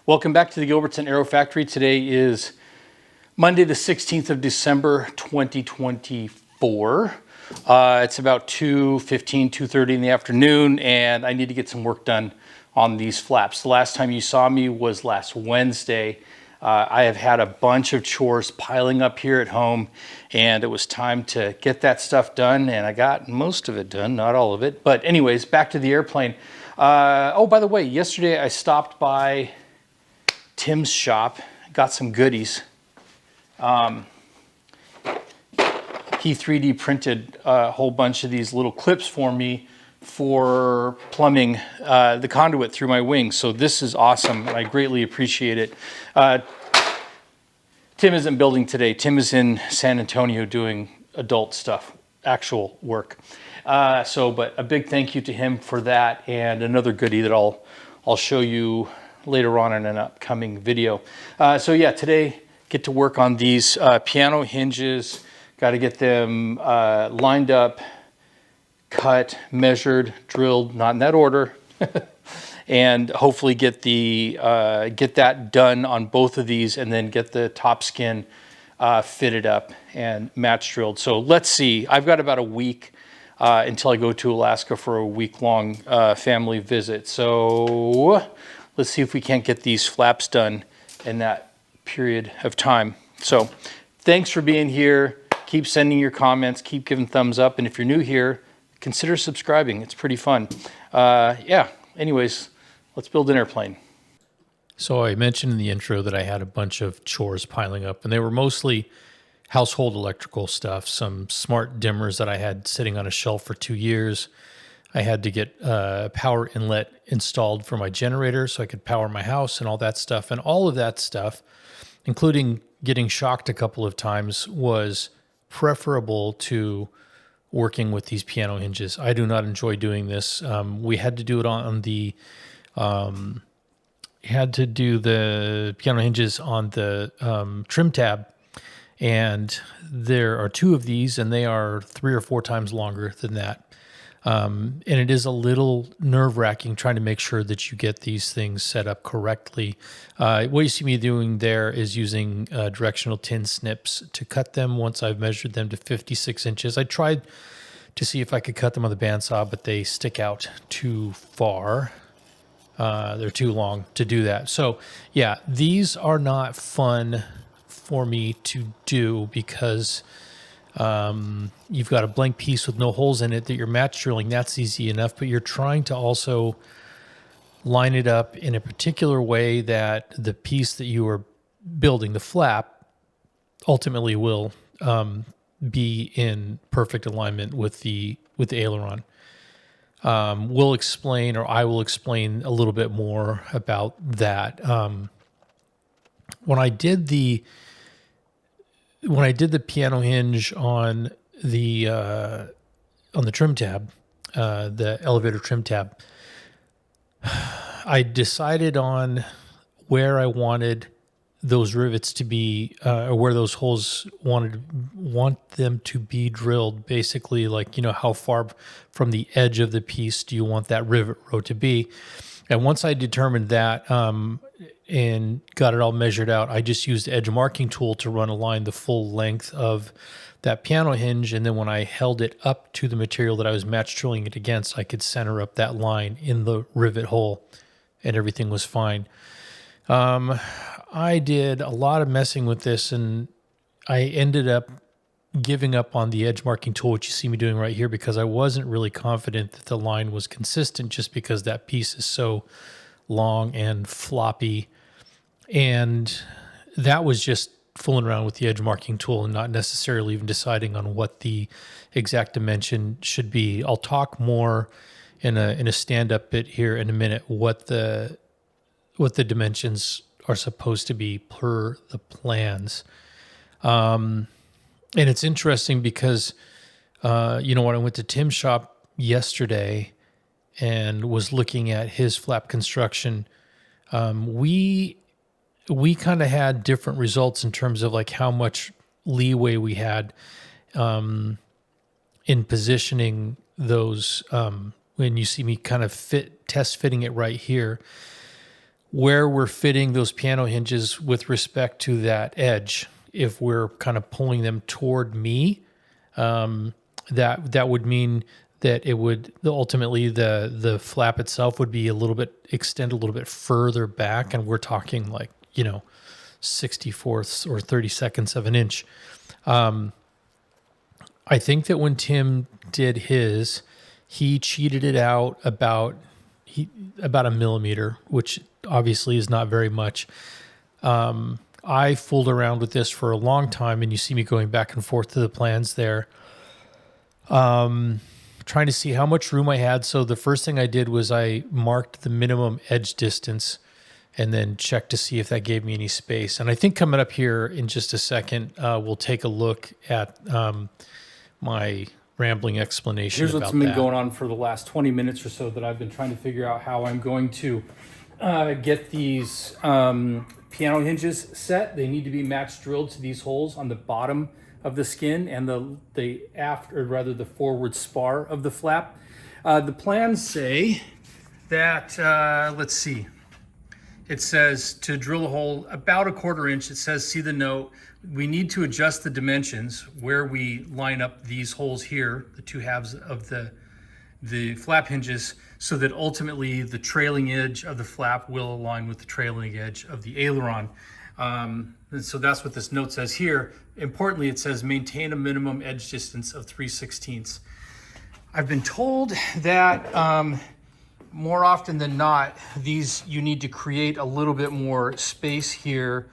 Welcome back to the Gilbertson Aero Factory. Today is Monday the 16th of December 2024. It's about 2:15, 2:30 in the afternoon, and I need to get some work done on these flaps. The last time you saw me was last Wednesday. I have had a bunch of chores piling up here at home, and it was time to get that stuff done, and I got most of it done, not all of it. But anyways, back to the airplane. Oh, by the way, yesterday I stopped by Tim's shop, got some goodies. He 3D printed a whole bunch of these little clips for me for plumbing the conduit through my wings. So this is awesome, and I greatly appreciate it. Tim isn't building today. Tim is in San Antonio doing adult stuff, actual work. But a big thank you to him for that, and another goodie that I'll show you later on in an upcoming video. So yeah, today get to work on these piano hinges. Got to get them lined up, cut, measured, drilled, not in that order, and hopefully get that done on both of these, and then get the top skin fitted up and match drilled. So let's see. I've got about a week until I go to Alaska for a week-long family visit. So let's see if we can't get these flaps done in that period of time. So thanks for being here. Keep sending your comments, keep giving thumbs up, and if you're new here, consider subscribing. It's pretty fun. Yeah, anyways, let's build an airplane. So I mentioned in the intro that I had a bunch of chores piling up, and they were mostly household electrical stuff, some smart dimmers that I had sitting on a shelf for 2 years. I had to get a power inlet installed for my generator so I could power my house and all that stuff. And all of that stuff, including getting shocked a couple of times, was preferable to working with these piano hinges. I do not enjoy doing this. We had to do it on the piano hinges on the trim tab, and there are 2 of these, and they are 3 or 4 times longer than that. And it is a little nerve-wracking trying to make sure that you get these things set up correctly. What you see me doing there is using directional tin snips to cut them once I've measured them to 56 inches. I tried to see if I could cut them on the bandsaw, but they stick out too far. They're too long to do that. So yeah, these are not fun for me to do because you've got a blank piece with no holes in it that you're match drilling. That's easy enough, but you're trying to also line it up in a particular way that the piece that you are building, the flap, ultimately will be in perfect alignment with the aileron. We'll explain, or I will explain a little bit more about that. When I did the piano hinge on the trim tab, the elevator trim tab, I decided on where I wanted those rivets to be, or where those holes want them to be drilled. Basically, like, how far from the edge of the piece do you want that rivet row to be? And once I determined that, and got it all measured out, I just used the edge marking tool to run a line the full length of that piano hinge. And then when I held it up to the material that I was match drilling it against, I could center up that line in the rivet hole, and everything was fine. I did a lot of messing with this, and I ended up giving up on the edge marking tool, which you see me doing right here, because I wasn't really confident that the line was consistent, just because that piece is so long and floppy. And that was just fooling around with the edge marking tool and not necessarily even deciding on what the exact dimension should be. I'll talk more in a stand-up bit here in a minute what the dimensions are supposed to be per the plans. And it's interesting because when I went to Tim's shop yesterday and was looking at his flap construction, we kind of had different results in terms of like how much leeway we had in positioning those, when you see me kind of test fitting it right here, where we're fitting those piano hinges with respect to that edge. If we're kind of pulling them toward me, that would mean that it would ultimately the flap itself would be extend a little bit further back, and we're talking like 64ths or 32nds of an inch. I think that when Tim did his, he cheated it out about a millimeter, which obviously is not very much. I fooled around with this for a long time, and you see me going back and forth to the plans there, trying to see how much room I had. So the first thing I did was I marked the minimum edge distance and then checked to see if that gave me any space. And I think coming up here in just a second, we'll take a look at my rambling explanation. Here's about what's been that. going on for the last 20 minutes or so that I've been trying to figure out how I'm going to get these piano hinges set. They need to be match drilled to these holes on the bottom of the skin and the aft, or rather the forward spar of the flap. The plans say that, let's see, it says to drill a hole about 1/4 inch. It says, see the note, we need to adjust the dimensions where we line up these holes here, the two halves of the flap hinges, so that ultimately the trailing edge of the flap will align with the trailing edge of the aileron. And so that's what this note says here. Importantly, it says maintain a minimum edge distance of 3/16. I've been told that more often than not, you need to create a little bit more space here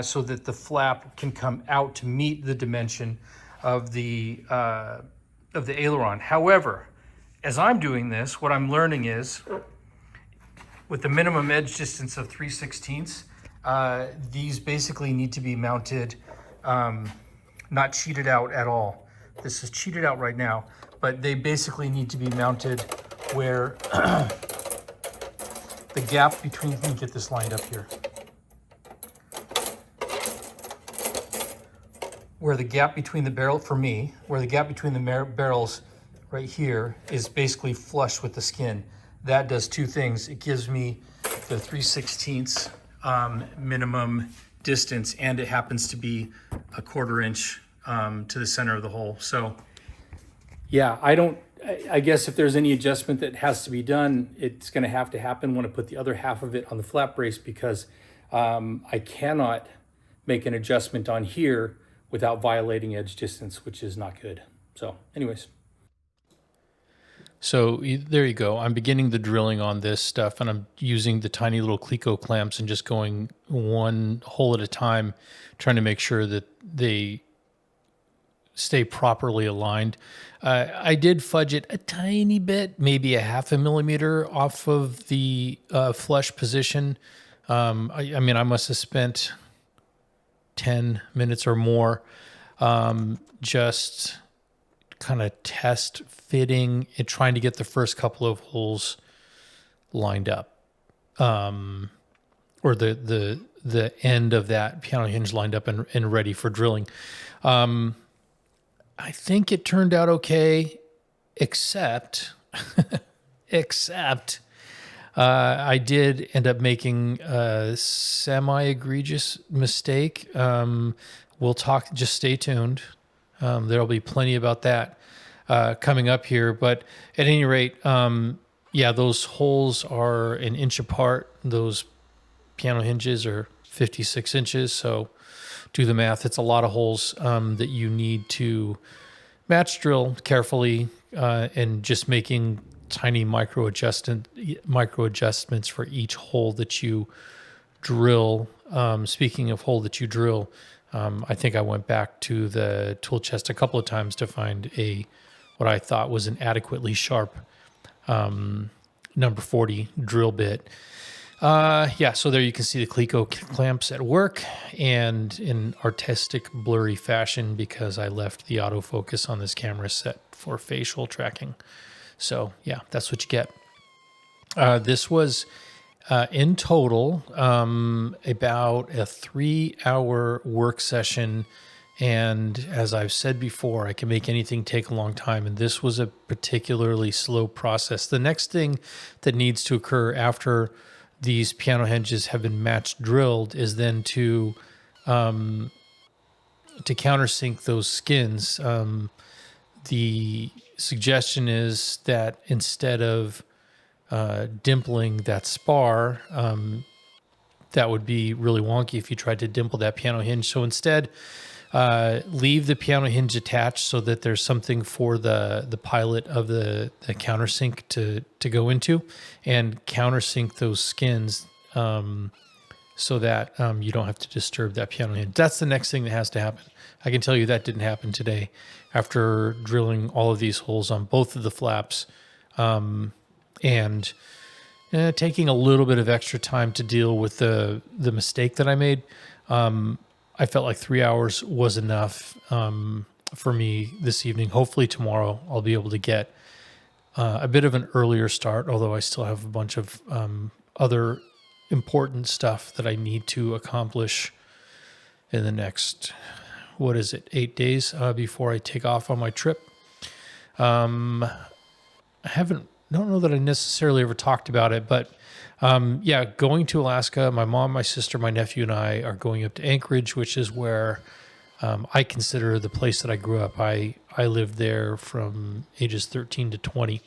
so that the flap can come out to meet the dimension of the aileron. However, as I'm doing this, what I'm learning is with the minimum edge distance of 3/16, these basically need to be mounted, not cheated out at all. This is cheated out right now, but they basically need to be mounted where the gap between, let me get this lined up here. Where the gap between the barrel, for me, where the gap between the barrels right here is basically flush with the skin. That does two things. It gives me the 3/16 minimum distance, and it happens to be 1/4 inch to the center of the hole. So yeah, I guess if there's any adjustment that has to be done, it's going to have to happen when I put the other half of it on the flap brace, because I cannot make an adjustment on here without violating edge distance, which is not good. So anyways. So there you go. I'm beginning the drilling on this stuff, and I'm using the tiny little Cleco clamps and just going one hole at a time, trying to make sure that they stay properly aligned. I did fudge it a tiny bit, maybe 1/2 millimeter off of the flush position. I mean, I must have spent 10 minutes or more just kind of test fitting and trying to get the first couple of holes lined up, or the end of that piano hinge lined up and ready for drilling. I think it turned out okay, except I did end up making a semi-egregious mistake. We'll talk, just stay tuned. There'll be plenty about that coming up here. But at any rate, yeah, those holes are 1 inch apart. Those piano hinges are 56 inches. So do the math. It's a lot of holes that you need to match drill carefully, and just making tiny micro adjustments for each hole that you drill. Speaking of hole that you drill, I think I went back to the tool chest a couple of times to find what I thought was an adequately sharp number 40 drill bit. Yeah, so there you can see the Cleco clamps at work, and in artistic blurry fashion because I left the autofocus on this camera set for facial tracking. So yeah, that's what you get. This was in total about a 3-hour work session And as I've said before, I can make anything take a long time. And this was a particularly slow process. The next thing that needs to occur after these piano hinges have been match drilled is then to countersink those skins. The suggestion is that instead of dimpling that spar, that would be really wonky if you tried to dimple that piano hinge. So instead, leave the piano hinge attached so that there's something for the pilot of the countersink to go into, and countersink those skins so that you don't have to disturb that piano hinge. That's the next thing that has to happen. I can tell you that didn't happen today after drilling all of these holes on both of the flaps and taking a little bit of extra time to deal with the mistake that I made. I felt like 3 hours was enough for me this evening. Hopefully tomorrow I'll be able to get a bit of an earlier start, although I still have a bunch of other important stuff that I need to accomplish in the next, 8 days before I take off on my trip. Don't know that I necessarily ever talked about it, but yeah, going to Alaska, my mom, my sister, my nephew, and I are going up to Anchorage, which is where I consider the place that I grew up. I lived there from ages 13 to 20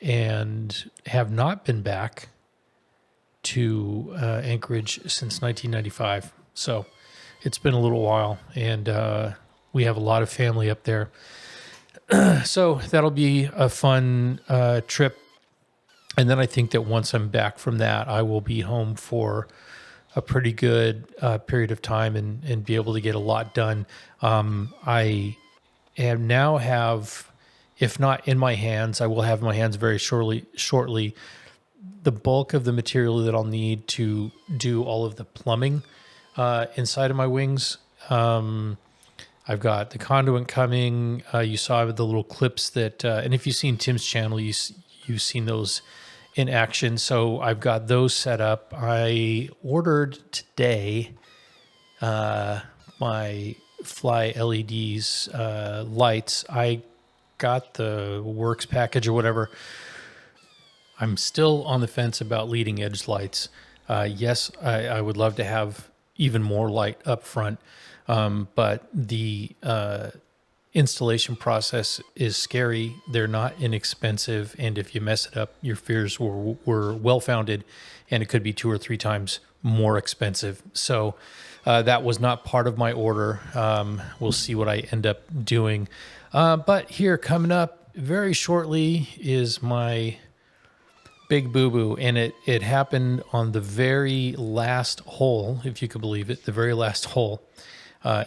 and have not been back to Anchorage since 1995. So it's been a little while, and we have a lot of family up there. So that'll be a fun trip. And then I think that once I'm back from that, I will be home for a pretty good period of time and be able to get a lot done. I now have, if not in my hands, I will have in my hands very shortly, the bulk of the material that I'll need to do all of the plumbing inside of my wings. I've got the conduit coming. You saw the little clips that, and if you've seen Tim's channel, you've seen those in action. So I've got those set up. I ordered today my Fly LEDs lights. I got the Works package or whatever. I'm still on the fence about leading edge lights. Yes, I would love to have even more light up front. But the installation process is scary. They're not inexpensive. And if you mess it up, your fears were well-founded, and it could be 2 or 3 times more expensive. So that was not part of my order. We'll see what I end up doing. But here coming up very shortly is my big boo-boo, and it happened on the very last hole, if you could believe it, the very last hole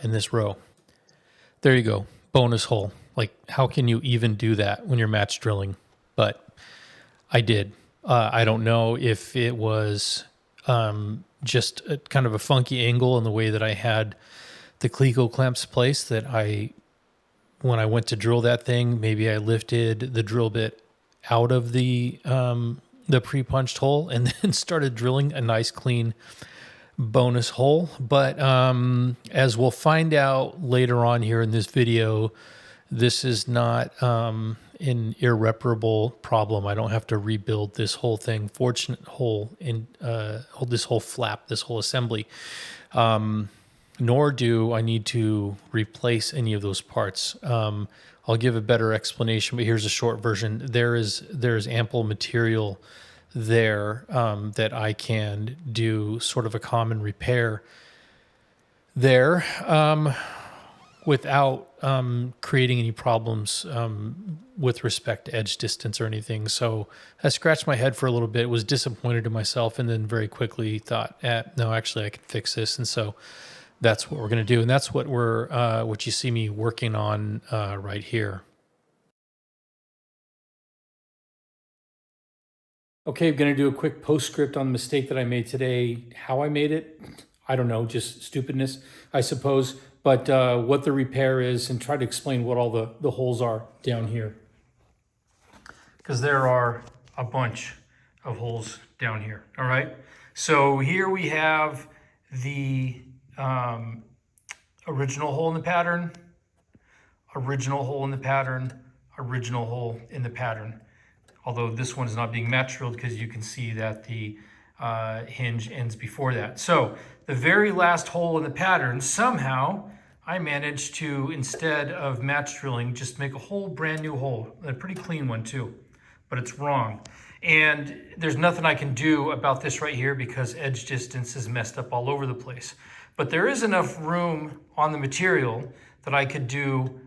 in this row. There you go, bonus hole. Like, how can you even do that when you're match drilling? But I did. I don't know if it was just a kind of a funky angle in the way that I had the Cleco clamps placed, that when I went to drill that thing, maybe I lifted the drill bit out of the pre-punched hole and then started drilling a nice clean bonus hole. But as we'll find out later on here in this video, this is not an irreparable problem. I don't have to rebuild this whole thing. Fortunate hole in this whole flap, this whole assembly. Nor do I need to replace any of those parts. I'll give a better explanation, but here's a short version. There's ample material there that I can do sort of a common repair there without creating any problems with respect to edge distance or anything. So I scratched my head for a little bit, was disappointed in myself, and then very quickly thought, no, actually I can fix this. And so that's what we're going to do. And that's what what you see me working on right here. Okay, I'm going to do a quick postscript on the mistake that I made today. How I made it, I don't know, just stupidness, I suppose. But what the repair is, and try to explain what all the holes are down here. Because there are a bunch of holes down here, all right? So here we have the original hole in the pattern, original hole in the pattern, original hole in the pattern. Although this one is not being match drilled because you can see that the hinge ends before that. So the very last hole in the pattern, somehow I managed to, instead of match drilling, just make a whole brand new hole, a pretty clean one too, but it's wrong. And there's nothing I can do about this right here because edge distance is messed up all over the place. But there is enough room on the material that I could do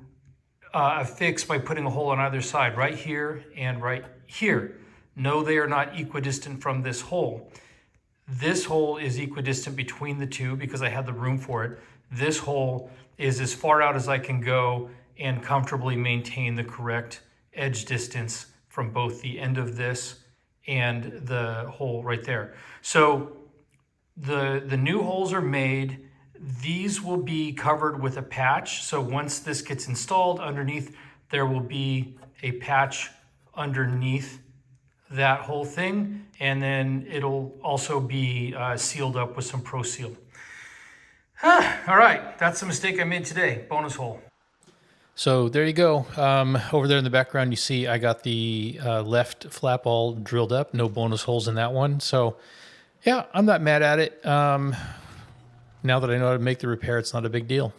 a fix by putting a hole on either side, right here and right here. No, they are not equidistant from this hole. This hole is equidistant between the two because I had the room for it. This hole is as far out as I can go and comfortably maintain the correct edge distance from both the end of this and the hole right there. So the new holes are made. These will be covered with a patch. So once this gets installed underneath, there will be a patch underneath that whole thing. And then it'll also be sealed up with some Pro Seal. All right, that's the mistake I made today. Bonus hole. So there you go. Over there in the background, you see I got the left flap all drilled up. No bonus holes in that one. So yeah, I'm not mad at it. Now that I know how to make the repair, it's not a big deal.